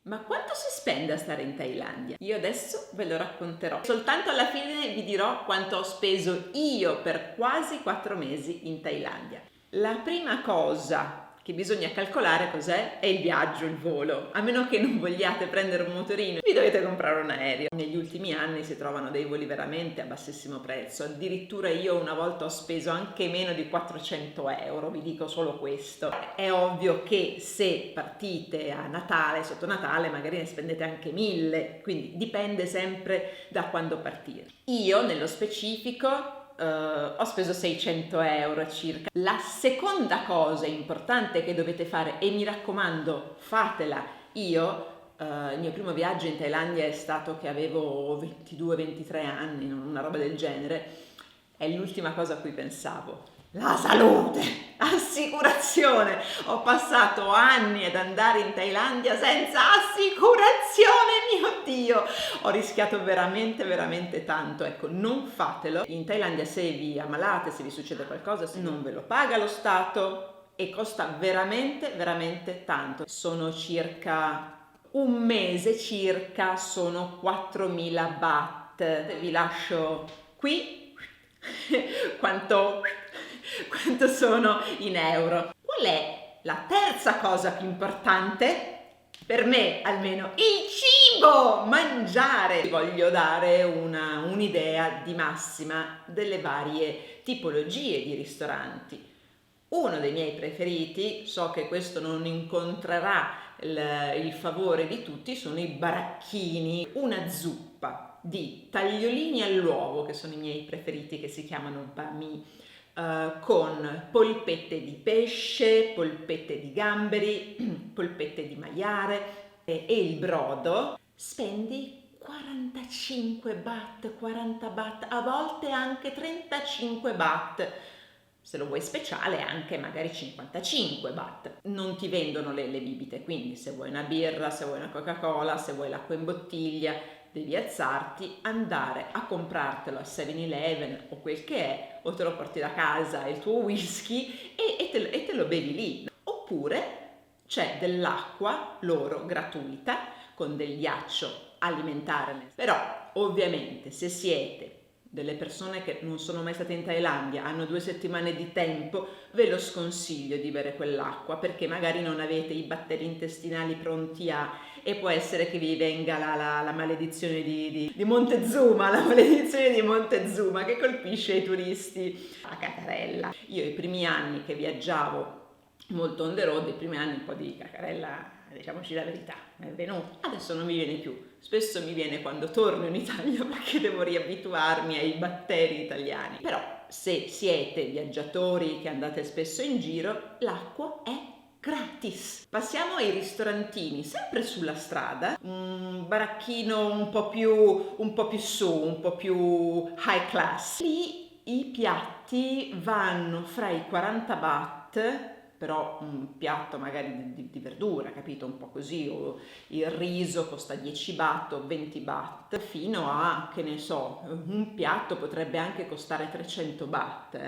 Ma quanto si spende a stare in Thailandia? Io adesso ve lo racconterò. Soltanto alla fine vi dirò quanto ho speso io per quasi 4 mesi in Thailandia. La prima cosa che bisogna calcolare cos'è? È il viaggio, il volo. A meno che non vogliate prendere un motorino, vi dovete comprare un aereo. Negli ultimi anni si trovano dei voli veramente a bassissimo prezzo. Addirittura io una volta ho speso anche meno di 400 euro, vi dico solo questo. È ovvio che se partite a Natale, sotto Natale, magari ne spendete anche 1000, quindi dipende sempre da quando partire. Io, nello specifico, ho speso 600 euro circa. La seconda cosa importante che dovete fare, e mi raccomando fatela, il mio primo viaggio in Thailandia è stato che avevo 22-23 anni, una roba del genere, è l'ultima cosa a cui pensavo. La salute, assicurazione. Ho passato anni ad andare in Thailandia senza assicurazione, mio Dio. Ho rischiato veramente, veramente tanto. Ecco, non fatelo. In Thailandia se vi ammalate, se vi succede qualcosa, non ve lo paga lo Stato e costa veramente, veramente tanto. Sono circa un mese, sono 4.000 baht. Vi lascio qui quanto sono in euro. Qual è la terza cosa più importante? Per me almeno il cibo, mangiare. Vi voglio dare un'idea di massima delle varie tipologie di ristoranti. Uno dei miei preferiti, so che questo non incontrerà il favore di tutti, sono i baracchini, una zuppa di tagliolini all'uovo, che sono i miei preferiti, che si chiamano bami, con polpette di pesce, polpette di gamberi, polpette di maiale e il brodo. Spendi 45 baht, 40 baht, a volte anche 35 baht. Se lo vuoi speciale anche magari 55 baht. Non ti vendono le bibite, quindi se vuoi una birra, se vuoi una Coca-Cola, se vuoi l'acqua in bottiglia, devi alzarti, andare a comprartelo al 7-Eleven o quel che è, o te lo porti da casa il tuo whisky e te lo bevi lì. Oppure c'è dell'acqua loro gratuita con del ghiaccio alimentare. Però ovviamente se siete delle persone che non sono mai state in Thailandia, hanno 2 settimane di tempo, ve lo sconsiglio di bere quell'acqua perché magari non avete i batteri intestinali pronti e può essere che vi venga la maledizione di Montezuma, la maledizione di Montezuma che colpisce i turisti a cacarella. Io i primi anni che viaggiavo molto on the road, i primi anni un po' di cacarella, diciamoci la verità, è venuto. Adesso non mi viene più, spesso mi viene quando torno in Italia perché devo riabituarmi ai batteri italiani. Però se siete viaggiatori che andate spesso in giro, l'acqua è gratis. Passiamo ai ristorantini, sempre sulla strada, un baracchino un po' più su, un po' più high class. Lì i piatti vanno fra i 40 baht, però un piatto magari di verdura, capito? Un po' così, o il riso costa 10 baht o 20 baht, fino a, che ne so, un piatto potrebbe anche costare 300 baht,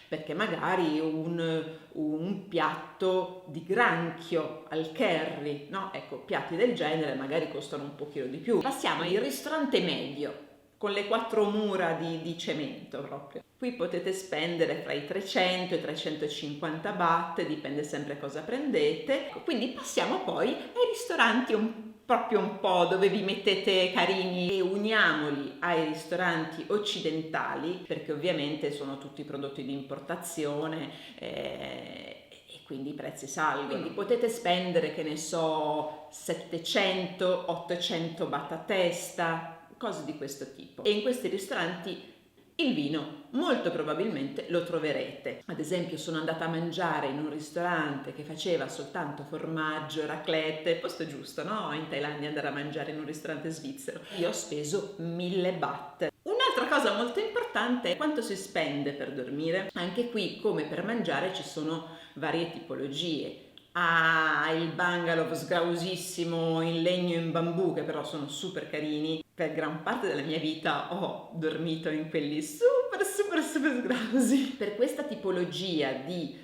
perché magari un piatto di granchio al curry, no? Ecco, piatti del genere magari costano un pochino di più. Passiamo al ristorante medio, con le 4 mura di cemento proprio. Qui potete spendere fra i 300 e i 350 baht, dipende sempre cosa prendete. Quindi passiamo poi ai ristoranti proprio un po' dove vi mettete carini e uniamoli ai ristoranti occidentali, perché ovviamente sono tutti prodotti di importazione e quindi i prezzi salgono. Quindi potete spendere, che ne so, 700-800 baht a testa, cose di questo tipo. E in questi ristoranti il vino molto probabilmente lo troverete. Ad esempio sono andata a mangiare in un ristorante che faceva soltanto formaggio, raclette, posto giusto, no? In Thailandia andare a mangiare in un ristorante svizzero. Io ho speso 1000 baht. Un'altra cosa molto importante è quanto si spende per dormire. Anche qui, come per mangiare, ci sono varie tipologie. Il bungalow sgrausissimo in legno e in bambù, che però sono super carini. Per gran parte della mia vita ho dormito in quelli super sgrausi. Per questa tipologia di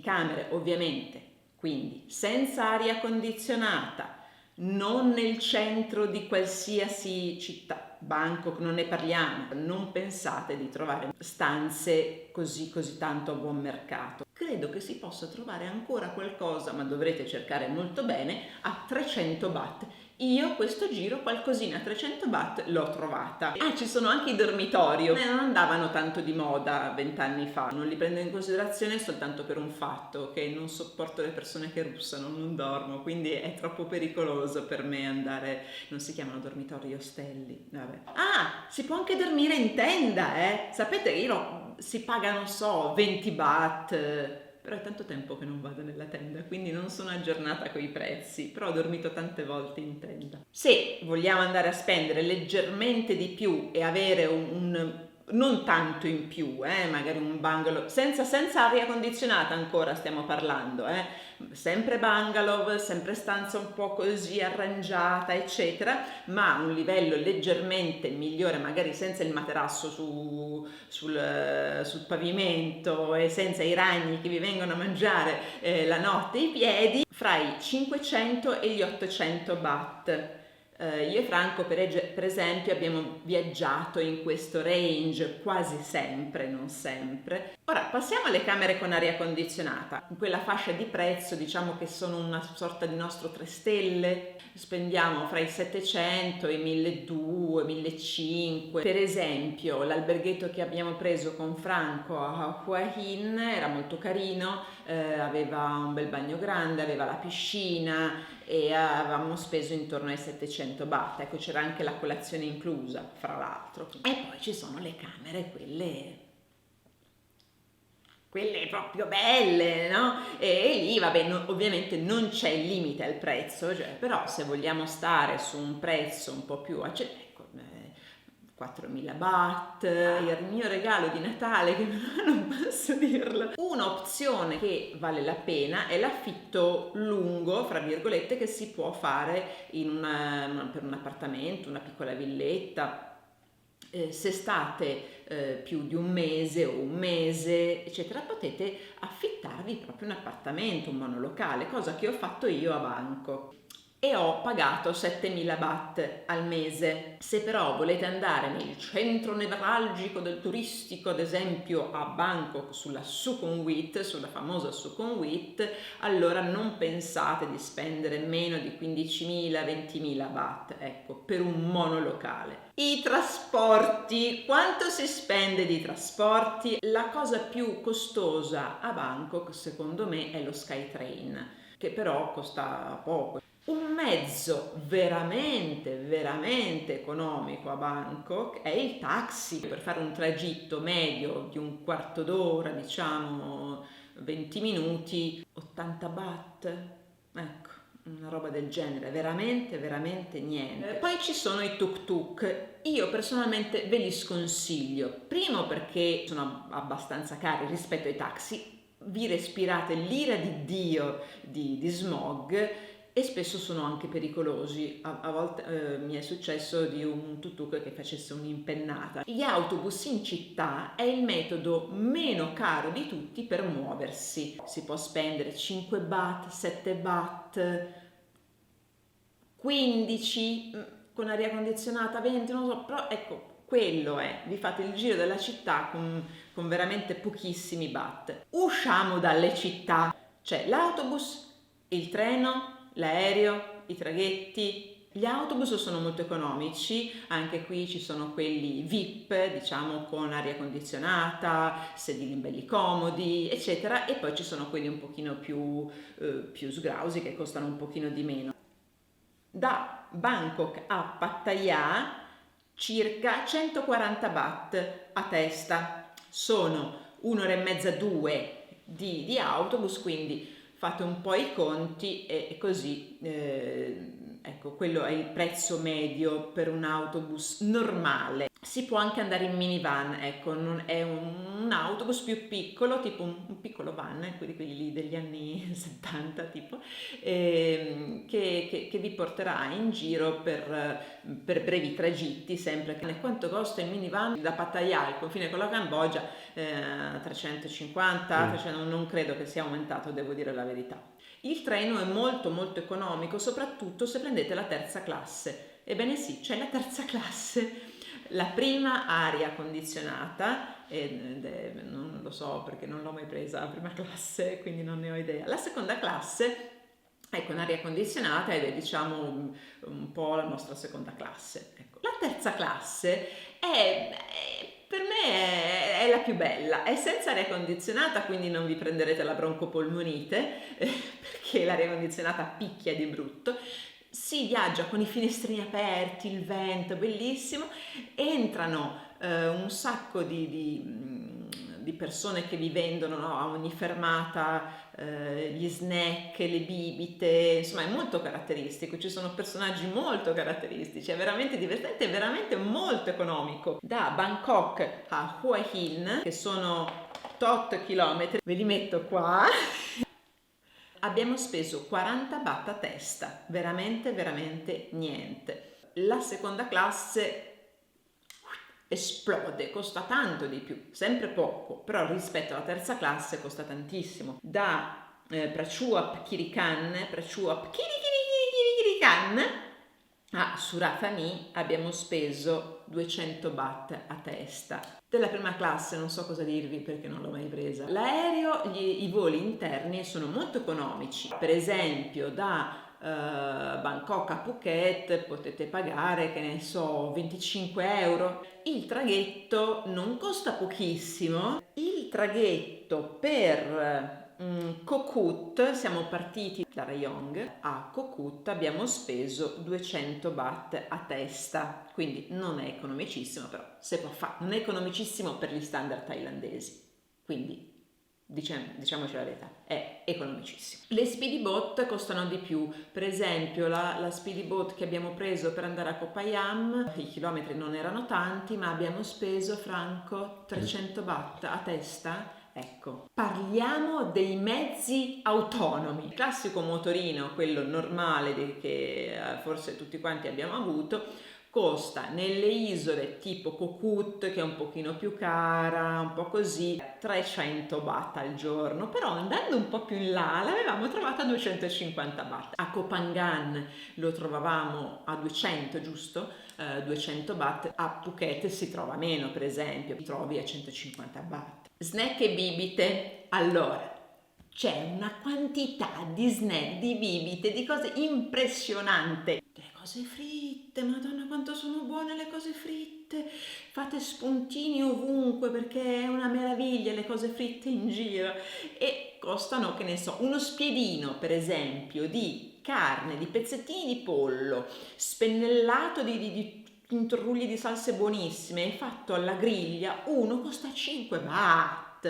camere, ovviamente quindi senza aria condizionata, non nel centro di qualsiasi città, Bangkok non ne parliamo, non pensate di trovare stanze così tanto a buon mercato. Credo che si possa trovare ancora qualcosa, ma dovrete cercare molto bene, a 300 baht. Io questo giro qualcosina a 300 baht l'ho trovata. Ci sono anche i dormitori, non andavano tanto di moda 20 anni fa, non li prendo in considerazione soltanto per un fatto, che non sopporto le persone che russano, non dormo, quindi è troppo pericoloso per me andare, non si chiamano dormitori, ostelli, vabbè. Si può anche dormire in tenda, sapete, si paga, non so, 20 baht, però è tanto tempo che non vado nella tenda, quindi non sono aggiornata coi prezzi, però ho dormito tante volte in tenda. Se vogliamo andare a spendere leggermente di più e avere un non tanto in più, magari un bungalow senza aria condizionata, ancora stiamo parlando, sempre bungalow, sempre stanza un po' così arrangiata eccetera, ma un livello leggermente migliore, magari senza il materasso sul pavimento e senza i ragni che vi vengono a mangiare la notte i piedi, fra i 500 e gli 800 baht. Io e Franco per esempio abbiamo viaggiato in questo range quasi sempre, non sempre. Ora passiamo alle camere con aria condizionata. In quella fascia di prezzo diciamo che sono una sorta di nostro 3 stelle, spendiamo fra i 700 e i 1200, 1500. Per esempio l'alberghetto che abbiamo preso con Franco a Hua Hin era molto carino, aveva un bel bagno grande, aveva la piscina e avevamo speso intorno ai 700 baht. Ecco, c'era anche la colazione inclusa, fra l'altro. E poi ci sono le camere, quelle proprio belle, no? E lì, vabbè, ovviamente non c'è il limite al prezzo, cioè, però se vogliamo stare su un prezzo un po' più accessibile, 4.000 baht, il mio regalo di Natale, che non posso dirlo. Un'opzione che vale la pena è l'affitto lungo, fra virgolette, che si può fare per un appartamento, una piccola villetta. Se state più di un mese o un mese, eccetera, potete affittarvi proprio un appartamento, un monolocale, cosa che ho fatto io a Bangkok. E ho pagato 7.000 baht al mese. Se però volete andare nel centro nevralgico del turistico, ad esempio a Bangkok, sulla Sukhumvit, sulla famosa Sukhumvit, allora non pensate di spendere meno di 15.000, 20.000 baht, ecco, per un monolocale. I trasporti, quanto si spende di trasporti? La cosa più costosa a Bangkok, secondo me, è lo SkyTrain, che però costa poco. Un mezzo veramente economico a Bangkok è il taxi. Per fare un tragitto medio di un quarto d'ora, diciamo 20 minuti, 80 baht, ecco, una roba del genere, veramente niente. Poi ci sono i tuk-tuk. Io personalmente ve li sconsiglio, primo perché sono abbastanza cari rispetto ai taxi, vi respirate l'ira di Dio di smog, e spesso sono anche pericolosi. A volte mi è successo di un tuk-tuk che facesse un'impennata. Gli autobus in città è il metodo meno caro di tutti per muoversi. Si può spendere 5 baht, 7 baht, 15 con aria condizionata, 20, non so, però ecco, quello è, vi fate il giro della città con veramente pochissimi baht. Usciamo dalle città, c'è l'autobus, il treno, l'aereo, i traghetti. Gli autobus sono molto economici, anche qui ci sono quelli VIP, diciamo con aria condizionata, sedili belli comodi, eccetera, e poi ci sono quelli un pochino più sgrausi che costano un pochino di meno. Da Bangkok a Pattaya circa 140 baht a testa, sono 1 ora e mezza, 2 di autobus, quindi fate un po' i conti e così, ecco, quello è il prezzo medio per un autobus normale. Si può anche andare in minivan, ecco, è un autobus più piccolo, tipo un piccolo van, quelli lì degli anni 70 tipo, che vi porterà in giro per brevi tragitti, sempre. Quanto costa il minivan da Pattaya al confine con la Cambogia? 350, cioè non credo che sia aumentato, devo dire la verità. Il treno è molto molto economico, soprattutto se prendete la terza classe. Ebbene sì, c'è la terza classe. La prima aria condizionata, non lo so perché non l'ho mai presa la prima classe, quindi non ne ho idea. La seconda classe è con aria condizionata ed è, diciamo, un po' la nostra seconda classe. Ecco. La terza classe per me è la più bella, è senza aria condizionata, quindi non vi prenderete la broncopolmonite perché l'aria condizionata picchia di brutto. Si viaggia con i finestrini aperti, il vento, bellissimo, entrano un sacco di persone che vi vendono, no, a ogni fermata gli snack, le bibite, insomma è molto caratteristico, ci sono personaggi molto caratteristici, è veramente divertente, è veramente molto economico. Da Bangkok a Hua Hin, che sono tot chilometri, ve li metto qua. Abbiamo speso 40 baht a testa, veramente veramente niente. La seconda classe esplode, costa tanto di più, sempre poco, però rispetto alla terza classe costa tantissimo. Da Prachuap Khiri Khan a Surat Thani abbiamo speso 200 baht a testa. Della prima classe non so cosa dirvi perché non l'ho mai presa. L'aereo, i voli interni sono molto economici. Per esempio da Bangkok a Phuket potete pagare, che ne so, 25 euro. Il traghetto non costa pochissimo. Il traghetto per Koh Kout, siamo partiti da Rayong a Koh Kout, abbiamo speso 200 baht a testa, quindi non è economicissimo, però se può fare, non è economicissimo per gli standard thailandesi, quindi diciamoci la verità, è economicissimo. Le speedboat costano di più, per esempio la speedboat che abbiamo preso per andare a Koh Phangan, i chilometri non erano tanti, ma abbiamo speso, Franco, 300 baht a testa. Ecco, parliamo dei mezzi autonomi. Il classico motorino, quello normale che forse tutti quanti abbiamo avuto, costa nelle isole tipo Koh Kout, che è un pochino più cara, un po' così, 300 baht al giorno, però andando un po' più in là l'avevamo trovata a 250 baht. A Koh Phangan lo trovavamo a 200, giusto? 200 baht. A Phuket si trova meno, per esempio, ti trovi a 150 baht. Snack e bibite, allora c'è una quantità di snack, di bibite, di cose impressionante. Le cose fritte, madonna quanto sono buone le cose fritte, fate spuntini ovunque perché è una meraviglia le cose fritte in giro e costano, che ne so, uno spiedino per esempio di carne, di pezzettini di pollo, spennellato di intrulli di salse buonissime e fatto alla griglia, uno costa 5 baht.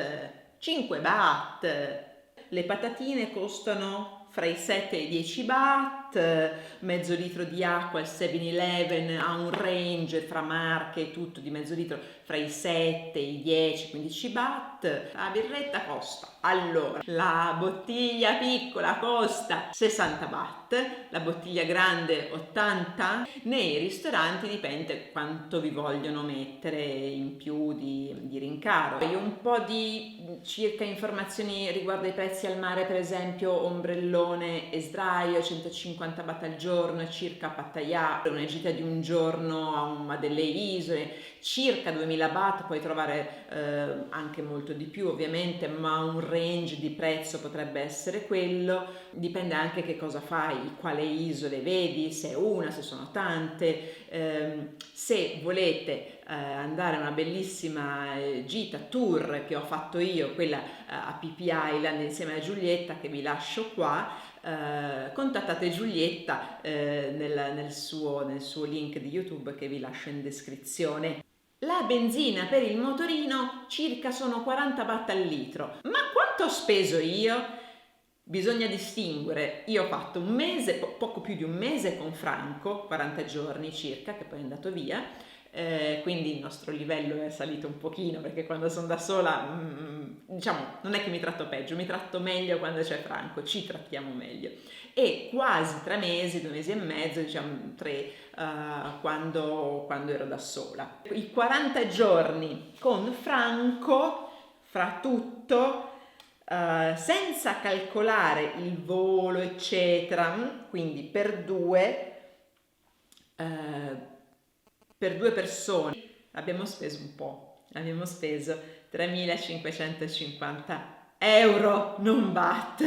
5 baht. Le patatine costano fra i 7 e i 10 baht, mezzo litro di acqua al 7-Eleven ha un range fra marche e tutto di mezzo litro fra i 7, i 10, 15 baht. La birretta costa, allora, la bottiglia piccola costa 60 baht, la bottiglia grande 80. Nei ristoranti dipende quanto vi vogliono mettere in più di rincaro. Io un po' di circa informazioni riguardo ai prezzi al mare, per esempio ombrellone e sdraio 150 baht al giorno circa a Pattaya, una gita di un giorno a delle isole circa 2000 baht, puoi trovare anche molto di più ovviamente, ma un range di prezzo potrebbe essere quello, dipende anche che cosa fai, quale isole vedi, se è una, se sono tante, se volete andare a una bellissima gita tour che ho fatto io, quella a Phi Phi Island insieme a Giulietta che vi lascio qua, contattate Giulietta nel suo link di YouTube che vi lascio in descrizione. La benzina per il motorino circa sono 40 baht al litro, ma quanto ho speso io? Bisogna distinguere, io ho fatto un mese, poco più di un mese con Franco, 40 giorni circa, che poi è andato via, quindi il nostro livello è salito un pochino, perché quando sono da sola, diciamo, non è che mi tratto peggio, mi tratto meglio quando c'è Franco, ci trattiamo meglio. E quasi 3 mesi, 2 mesi e mezzo, diciamo 3, quando ero da sola. I 40 giorni con Franco, fra tutto, senza calcolare il volo, eccetera, quindi per due persone abbiamo speso un po', abbiamo speso 3.550 euro, non baht,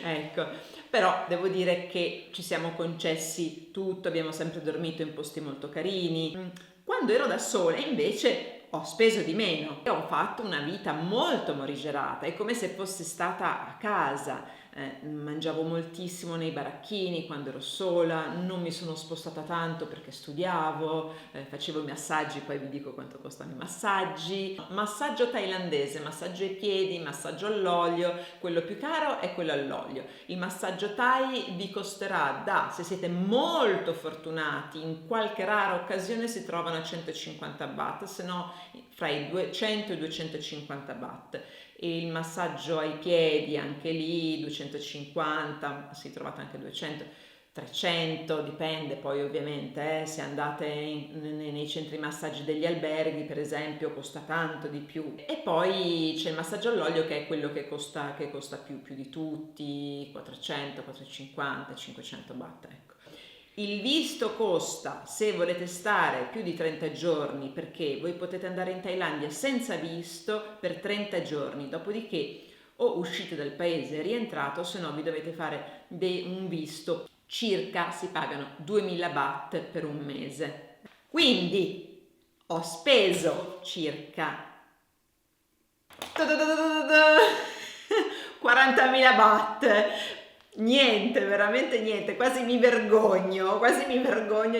ecco. Però devo dire che ci siamo concessi tutto, abbiamo sempre dormito in posti molto carini. Quando ero da sola invece ho speso di meno e ho fatto una vita molto morigerata, è come se fossi stata a casa. Mangiavo moltissimo nei baracchini quando ero sola, non mi sono spostata tanto perché studiavo, facevo i massaggi, poi vi dico quanto costano i massaggi. Massaggio thailandese, massaggio ai piedi, massaggio all'olio, quello più caro è quello all'olio. Il massaggio Thai vi costerà se siete molto fortunati, in qualche rara occasione si trovano a 150 baht, se no fra i 200 e i 250 baht. E il massaggio ai piedi anche lì 250, si trovate anche 200, 300, dipende poi ovviamente, se andate nei centri massaggi degli alberghi per esempio costa tanto di più. E poi c'è il massaggio all'olio che è quello che costa più di tutti, 400, 450, 500 baht, ecco. Il visto costa, se volete stare più di 30 giorni, perché voi potete andare in Thailandia senza visto per 30 giorni, dopodiché o uscite dal paese e rientrate, o se no vi dovete fare un visto, circa si pagano 2000 baht per un mese. Quindi ho speso circa 40.000 baht. Niente, veramente niente, quasi mi vergogno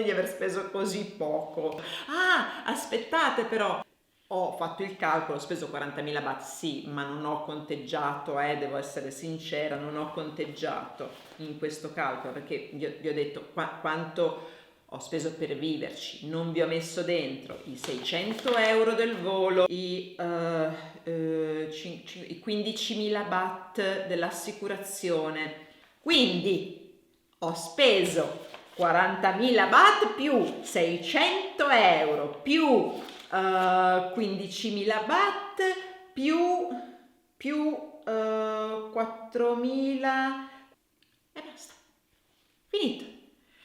di aver speso così poco. Ah, aspettate però, ho fatto il calcolo, ho speso 40.000 baht, sì, ma non ho conteggiato, devo essere sincera, non ho conteggiato in questo calcolo, perché vi ho detto quanto ho speso per viverci, non vi ho messo dentro i 600 euro del volo, i 15.000 baht dell'assicurazione. Quindi ho speso 40.000 baht più 600 euro più 15.000 baht più 4.000 e basta. Finito.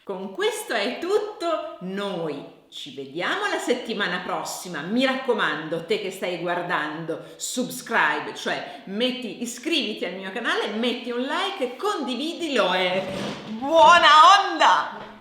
Con questo è tutto, noi ci vediamo la settimana prossima, mi raccomando, te che stai guardando, subscribe, cioè iscriviti al mio canale, metti un like, condividilo e buona onda!